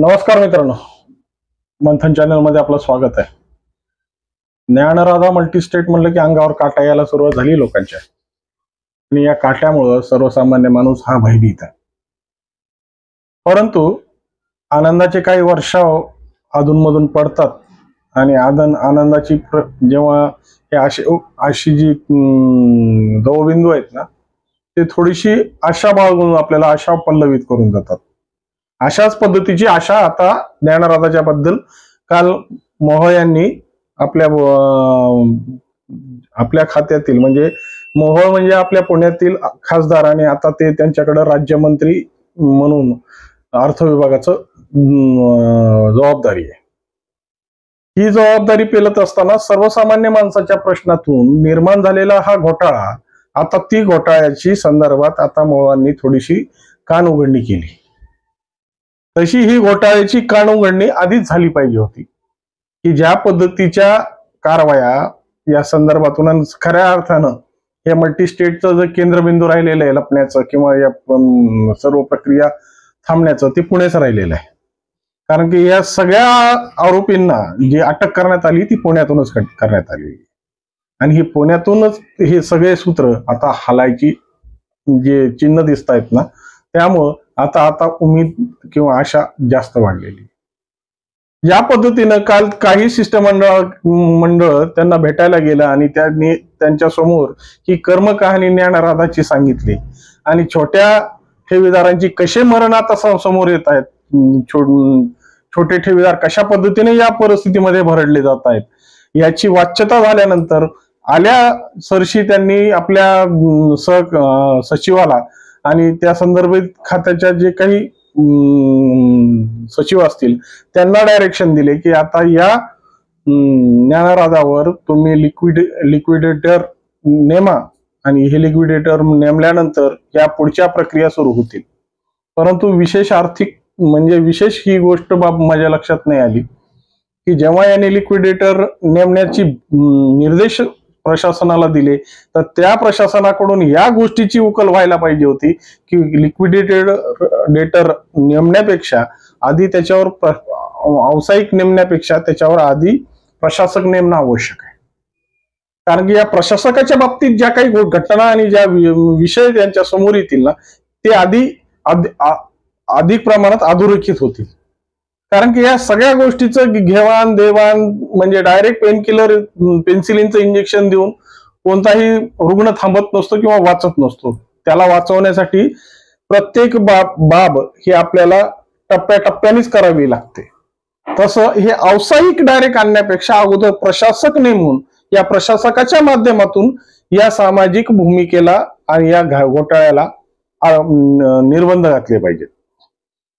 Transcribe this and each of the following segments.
नमस्कार मित्रांनो, मंथन चॅनल मध्ये आपलं स्वागत आहे. ज्ञानराधा मल्टीस्टेट म्हणलं की अंगावर काटा यायला सुरुवात झाली लोकांच्या, आणि या काट्यामुळं सर्वसामान्य माणूस हा भयभीत आहे. परंतु आनंदाचे काही वर्ष अधूनमधून पडतात आणि आनंदाची जेव्हा हे अशी जी दवबिंदू आहेत ना, ते थोडीशी आशा बाळगून आपल्याला आशा पल्लवित करून जातात. अशाच पद्धतीची आशा आता ज्ञानराधाच्या बद्दल काल मोहोळ यांनी आपल्या खात्यातील, म्हणजे मोहोळ म्हणजे आपल्या पुण्यातील खासदार, आणि आता ते त्यांच्याकडे राज्यमंत्री म्हणून अर्थ विभागाचं जबाबदारी आहे. ही जबाबदारी पेलत असताना सर्वसामान्य माणसाच्या प्रश्नातून निर्माण झालेला हा घोटाळा, आता ती घोटाळ्याची संदर्भात आता मोहोळांनी थोडीशी कान उघडणी केली. तशी ही घोटाळ्याची कान उघडणी आधीच झाली पाहिजे होती, की ज्या पद्धतीच्या कारवाया या संदर्भातून खऱ्या अर्थानं या मल्टीस्टेटचं जे केंद्रबिंदू राहिलेलं आहे लपण्याचं किंवा या सर्व प्रक्रिया थांबण्याचं, ते पुणेच राहिलेलं आहे. कारण की या सगळ्या आरोपींना जी अटक करण्यात आली ती पुण्यातूनच करण्यात आली, आणि ही पुण्यातूनच हे सगळे सूत्र आता हलायची जे चिन्ह दिसत आहेत ना, त्यामुळं आता उमेद किंवा आशा जास्त वाढलेली. या पद्धतीनं काल काही शिष्टमंडळ त्यांना भेटायला गेलं आणि त्यांनी त्यांच्या समोर ही कर्मकहाणी ज्ञानराधाची सांगितली, आणि छोट्या ठेवीदारांची कसे मरण आता समोर येत आहेत, छोटे ठेवीदार कशा पद्धतीने या परिस्थितीमध्ये भरडले जात आहेत याची वाच्यता झाल्यानंतर आल्या सरशी त्यांनी आपल्या सचिवाला आणि त्या संदर्भित खात्याच्या जे काही सचिव असतील त्यांना डायरेक्शन दिले की आता या ज्ञानराधावर तुम्ही लिक्विडेटर नेमा, आणि हे लिक्विडेटर नेमल्यानंतर या पुढच्या प्रक्रिया सुरू होतील. परंतु विशेष ही गोष्ट माझ्या लक्षात नाही आली की जेव्हा याने लिक्विडेटर नेमण्याची निर्देश प्रशासनाला दिले, तर त्या प्रशासनाकडून या गोष्टीची उकल व्हायला पाहिजे होती की लिक्विडेटर नेमण्यापेक्षा आधी त्याच्यावर व्यावसायिक नेमण्यापेक्षा त्याच्यावर आधी प्रशासक नेमणं आवश्यक आहे. कारण की या प्रशासकाच्या बाबतीत ज्या काही घटना आणि ज्या विषय त्यांच्या समोर येतील ना, ते अधिक प्रमाणात अधोरेखित होतील. कारण की या सगळ्या गोष्टीचं घेवाण देवाण म्हणजे डायरेक्ट पेन्सिलिनचं इंजेक्शन देऊन कोणताही रुग्ण थांबत नसतो किंवा वाचत नसतो. त्याला वाचवण्यासाठी प्रत्येक बाब ही आपल्याला टप्प्याटप्प्यानेच करावी लागते. तसं हे व्यावसायिक डायरेक्ट आणण्यापेक्षा अगोदर प्रशासक नेमून या प्रशासकाच्या माध्यमातून या सामाजिक भूमिकेला आणि या घोटाळ्याला निर्बंध घातले पाहिजेत.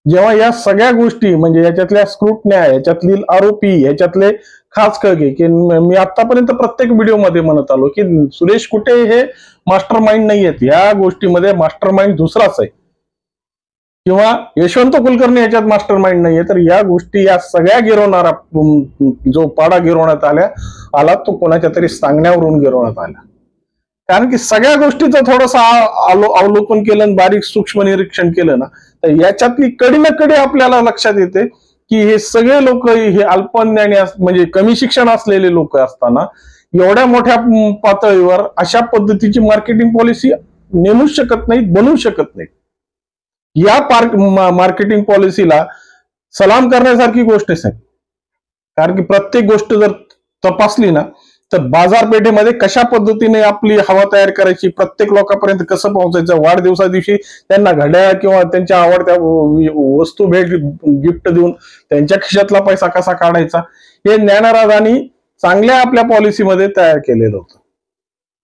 जेव्हा या सगळ्या गोष्टी म्हणजे याच्यातल्या स्क्रुटन्या, याच्यातली आरोपी, याच्यातले खास कळगे, की मी आतापर्यंत प्रत्येक व्हिडिओमध्ये म्हणत आलो की सुरेश कुटे हे मास्टर माइंड नाही आहेत, या गोष्टीमध्ये मास्टर माइंड दुसराच आहे, किंवा यशवंत कुलकर्णी याच्यात मास्टर माइंड नाहीये. तर या गोष्टी या सगळ्या गिरवणारा जो पाडा गिरवण्यात आला तो कोणाच्या तरी सांगण्यावरून गिरवण्यात आला. कारण की सगळ्या गोष्टीचं थोडंसं अवलोकन केलं, बारीक सूक्ष्म निरीक्षण केलं ना, तर याच्यातली कडी ना कडी आपल्याला लक्षात येते की हे सगळे लोक हे अल्पज्ञानी म्हणजे कमी शिक्षण असलेले लोक असताना एवढ्या मोठ्या पातळीवर अशा पद्धतीची मार्केटिंग पॉलिसी नेमूच शकत नाहीत, बनवू शकत नाहीत. या मार्केटिंग पॉलिसीला सलाम करण्यासारखी गोष्ट आहे. कारण की प्रत्येक गोष्ट जर तपासली ना, तर बाजारपेठेमध्ये कशा पद्धतीने आपली हवा तयार करायची, प्रत्येक लोकांपर्यंत कसं पोहोचायचं, वाढदिवसा दिवशी त्यांना घड्याळ किंवा त्यांच्या आवडत्या वस्तू भेट गिफ्ट देऊन त्यांच्या खिशातला पैसा कसा काढायचा, हे ज्ञानराधानी चांगल्या आपल्या पॉलिसीमध्ये तयार केलेलं होतं.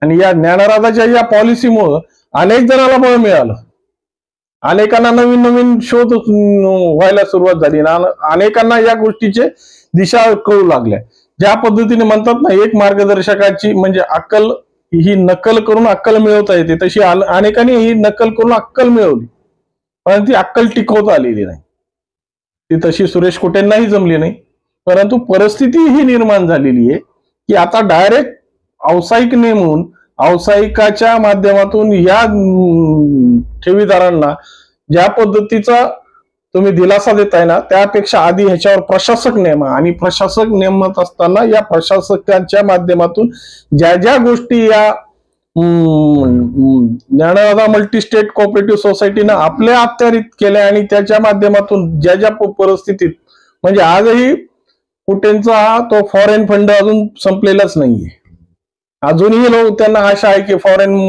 आणि या ज्ञानराधाच्या या पॉलिसीमुळं अनेक जणांना बळ मिळालं, अनेकांना नवीन नवीन शोध व्हायला सुरुवात झाली, अनेकांना या गोष्टीचे दिशा कळू लागल्या. ज्या पद्धतीने म्हणतात ना, एक मार्गदर्शकाची म्हणजे अक्कल ही नक्कल करून अक्कल मिळवता येते, तशी अनेकांनी ही नक्कल करून अक्कल मिळवली, पण ती अक्कल टिकवता आलेली नाही. ती तशी सुरेश कुटेंनाही जमली नाही. परंतु परिस्थिती ही निर्माण झालेली आहे की आता डायरेक्ट व्यावसायिक नेमून व्यावसायिकाच्या माध्यमातून या ठेवीदारांना ज्या पद्धतीचा तुम्ही दिलासा देताय ना, त्यापेक्षा आधी ह्याच्यावर प्रशासक नेमा, आणि प्रशासक नेमत असताना या प्रशासकांच्या माध्यमातून ज्या ज्या गोष्टी या ज्ञानदादा मल्टी स्टेट कोऑपरेटिव्ह सोसायटीनं आपल्या अखत्यारीत केल्या आणि त्याच्या माध्यमातून ज्या ज्या परिस्थितीत, म्हणजे आजही कुटेंचा तो फॉरेन फंड अजून संपलेलाच नाहीये. अजूनही लोक त्यांना आशा आहे की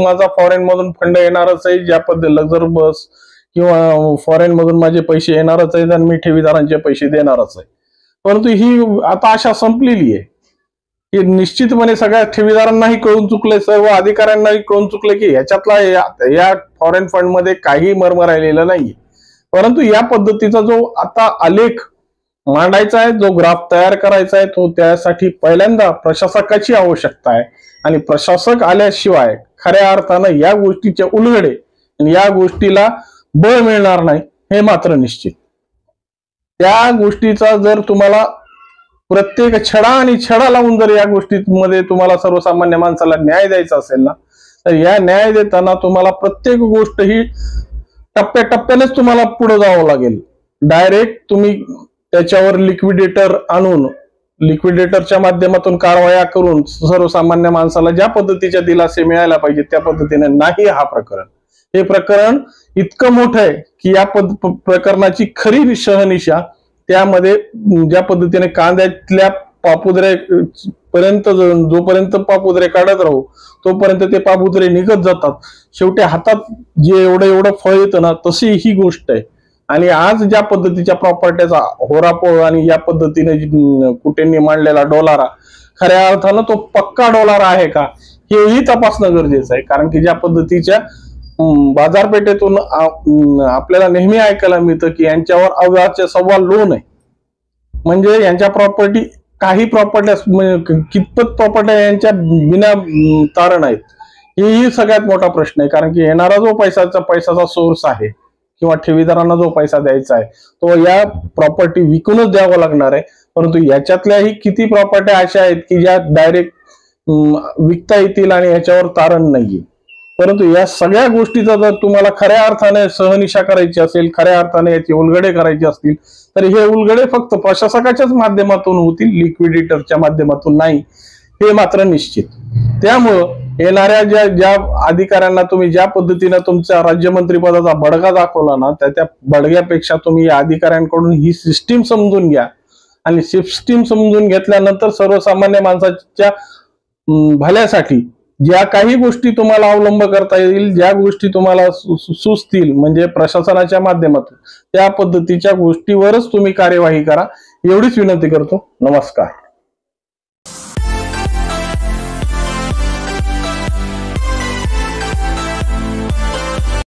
माझा फॉरेन मधून फंड येणारच आहे, ज्या पद्धतीने लक्झर बस किंवा फॉरेन मधून माझे पैसे येणारच आहेत आणि मी ठेवीदारांचे पैसे देणारच आहे. परंतु ही आता आशा संपलेली आहे की निश्चितपणे सगळ्या ठेवीदारांनाही कळून चुकले, सर्व अधिकाऱ्यांनाही कळून चुकले की ह्याच्यातला या फॉरेन फंड मध्ये काही मर्म राहिलेलं नाहीये. परंतु या पद्धतीचा जो आता आलेख मांडायचा आहे, जो ग्राफ तयार करायचा आहे, तो त्यासाठी पहिल्यांदा प्रशासकाची आवश्यकता आहे. आणि प्रशासक आल्याशिवाय खऱ्या अर्थानं या गोष्टीचे उलगडे आणि या गोष्टीला बळ मिळणार नाही, हे मात्र निश्चित. त्या गोष्टीचा जर तुम्हाला प्रत्येक छडा आणि छडा लावून जर या गोष्टीमध्ये तुम्हाला सर्वसामान्य माणसाला न्याय द्यायचा असेल ना, तर या न्याय देताना तुम्हाला प्रत्येक गोष्ट ही टप्प्याटप्प्यानेच तुम्हाला पुढे जावं लागेल. डायरेक्ट तुम्ही त्याच्यावर लिक्विडेटर आणून लिक्विडेटरच्या माध्यमातून कारवाया करून सर्वसामान्य माणसाला ज्या पद्धतीच्या दिलासे मिळायला पाहिजे त्या पद्धतीने नाही हा प्रकरण. हे प्रकरण इतकं मोठं आहे की या प्रकरणाची खरी शहनिशा त्यामध्ये ज्या पद्धतीने कांद्यातल्या पापुद्रे पर्यंत, जोपर्यंत पापुद्रे काढत राहू तोपर्यंत ते पापुद्रे निघत जातात, शेवटी हातात जे एवढं फळ येतं ना, तशी ही गोष्ट आहे. आणि आज ज्या पद्धतीच्या प्रॉपर्टीचा होरापोळ आणि या पद्धतीने कुठेंनी मांडलेला डोलारा खऱ्या अर्थानं तो पक्का डोलारा आहे का, हेही तपासणं गरजेचं आहे. कारण की ज्या पद्धतीच्या बाजारपेठेतून आपल्याला नेहमी ऐकायला मिळतं की यांच्यावर अव्याचे सव्वा लोन आहे, म्हणजे यांच्या प्रॉपर्टी काही प्रॉपर्टी कितपत प्रॉपर्टी यांच्या बिना तारण आहेत, हेही सगळ्यात मोठा प्रश्न आहे. कारण की येणारा जो पैशाचा सोर्स आहे किंवा ठेवीदारांना जो पैसा द्यायचा आहे तो या प्रॉपर्टी विकूनच द्यावा लागणार आहे. परंतु याच्यातल्याही किती प्रॉपर्टी अशा आहेत की ज्या डायरेक्ट विकता येतील आणि याच्यावर तारण नाहीये. परंतु या सगळ्या गोष्टीचा जर तुम्हाला खऱ्या अर्थाने सहनिशा करायची असेल, खऱ्या अर्थाने याचे उलगडे करायचे असतील, तर हे उलगडे फक्त प्रशासकाच्याच माध्यमातून होतील, लिक्विडेटरच्या माध्यमातून नाही, हे मात्र निश्चित. त्यामुळं येणाऱ्या ज्या अधिकाऱ्यांना तुम्ही ज्या पद्धतीने तुमच्या राज्यमंत्रीपदाचा बडगा दाखवला ना, त्या बडग्यापेक्षा तुम्ही या अधिकाऱ्यांकडून ही सिस्टीम समजून घ्या. आणि सिस्टीम समजून घेतल्यानंतर सर्वसामान्य माणसाच्या भल्यासाठी ज्या काही गोष्टी तुम्हाला अवलंब करता येईल, ज्या गोष्टी तुम्हाला सुचतील म्हणजे प्रशासनाच्या माध्यमातून, त्या पद्धतीच्या गोष्टीवरच तुम्ही कार्यवाही करा, एवढीच विनंती करतो. नमस्कार.